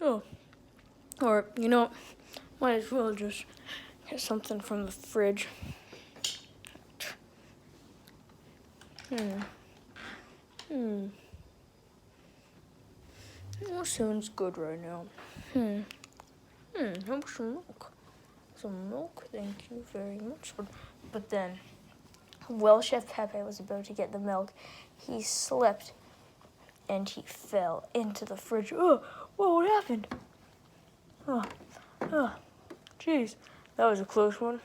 Oh, or, might as well just get something from the fridge. That sounds good right now. How about some milk? Some milk, thank you very much. But then, while Chef Pepe was about to get the milk, he slipped and he fell into the fridge. Oh, what happened? Oh, jeez, that was a close one.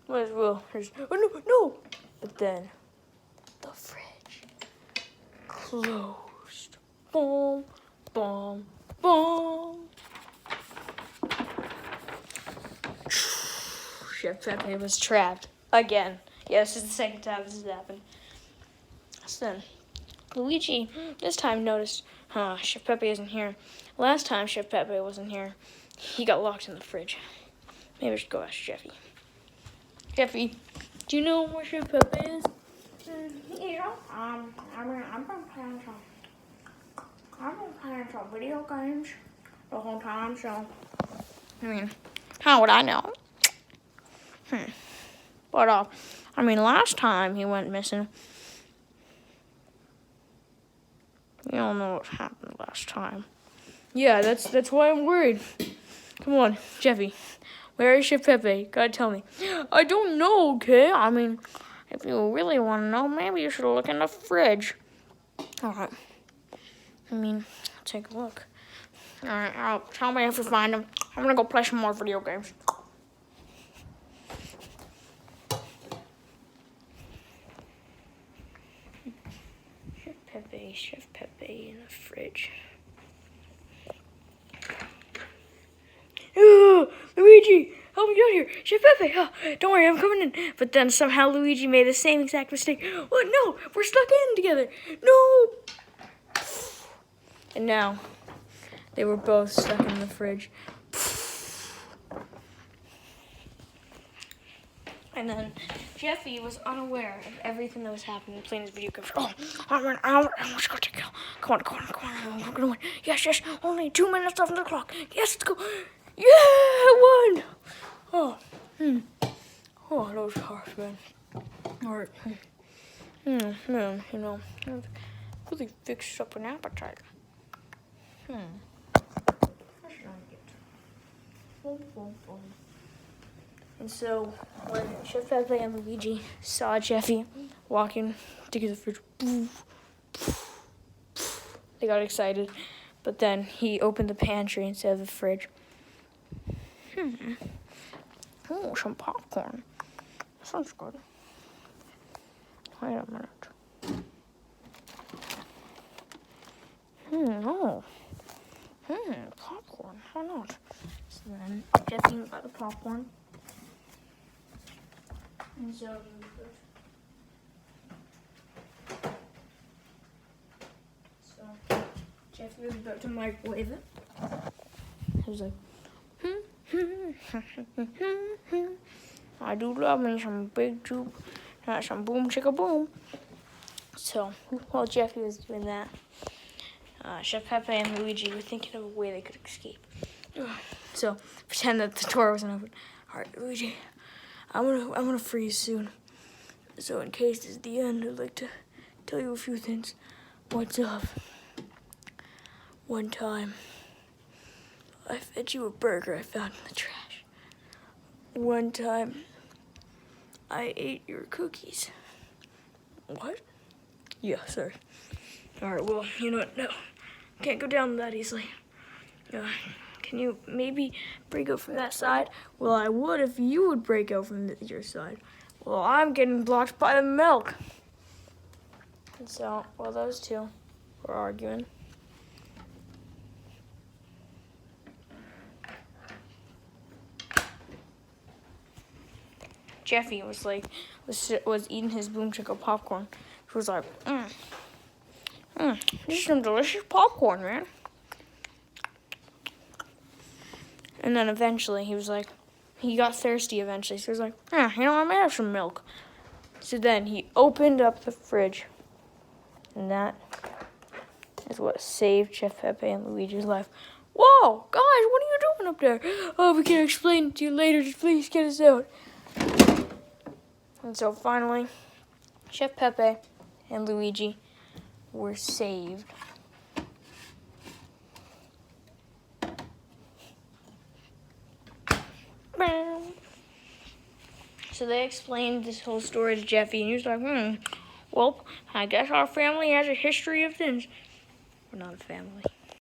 Might as well. Oh, no! But then, the fridge closed. Boom, boom, boom. Chef Pepe was trapped again. Yes, it's the second time this has happened. So then, Luigi this time noticed, Chef Pepe isn't here. Last time Chef Pepe wasn't here, he got locked in the fridge. Maybe I should go ask Jeffy. Jeffy, do you know where Chef Pepe is? Yeah, I've been playing some video games the whole time, so how would I know? But last time he went missing. You don't know what happened last time. Yeah, that's why I'm worried. Come on, Jeffy. Where is Chef Pepe? Gotta tell me. I don't know, okay? If you really want to know, maybe you should look in the fridge. Alright. I'll take a look. Alright, tell me if you find him. I'm gonna go play some more video games. Chef Pepe in the fridge. Oh, Luigi, help me out here. Chef Pepe, don't worry, I'm coming in. But then somehow Luigi made the same exact mistake. Oh, no, we're stuck in together. No. And now they were both stuck in the fridge. And then Jeffy was unaware of everything that was happening, playing his video games. Oh, I almost got to kill. Come on, we're gonna win. Yes, only 2 minutes left on the clock. Yes, let's go. Yeah, I won. Oh, that was harsh, man. All right. Man, really fixed up an appetite. What should I get? And so, when Chef Pepe and Luigi saw Jeffy walking to get the fridge, they got excited. But then he opened the pantry instead of the fridge. Oh, some popcorn. That sounds good. Wait a minute. Popcorn. Why not? So then Jeffy got the popcorn. And so Jeffy was about to microwave it. He was like, I do love me some big tube, some boom chicka boom. So while Jeffy was doing that, Chef Pepe and Luigi were thinking of a way they could escape. So pretend that the door wasn't open. All right, Luigi, I'm gonna freeze soon. So in case this is the end, I'd like to tell you a few things. What's up? One time, I fed you a burger I found in the trash. One time, I ate your cookies. What? Yeah, sorry. All right, well, you know what? No, can't go down that easily. Can you maybe break out from that side? Well, I would if you would break out from your side. Well, I'm getting blocked by the milk. And so, well, those two were arguing. Jeffy was eating his boom chicka popcorn. He was like, this is some delicious popcorn, man. And then eventually he got thirsty eventually. So he was like, I may have some milk. So then he opened up the fridge. And that is what saved Chef Pepe and Luigi's life. Whoa, guys, what are you doing up there? Oh, we can explain it to you later. Just please get us out. And so finally, Chef Pepe and Luigi were saved. So they explained this whole story to Jeffy, and he was like, well, I guess our family has a history of things. We're not a family.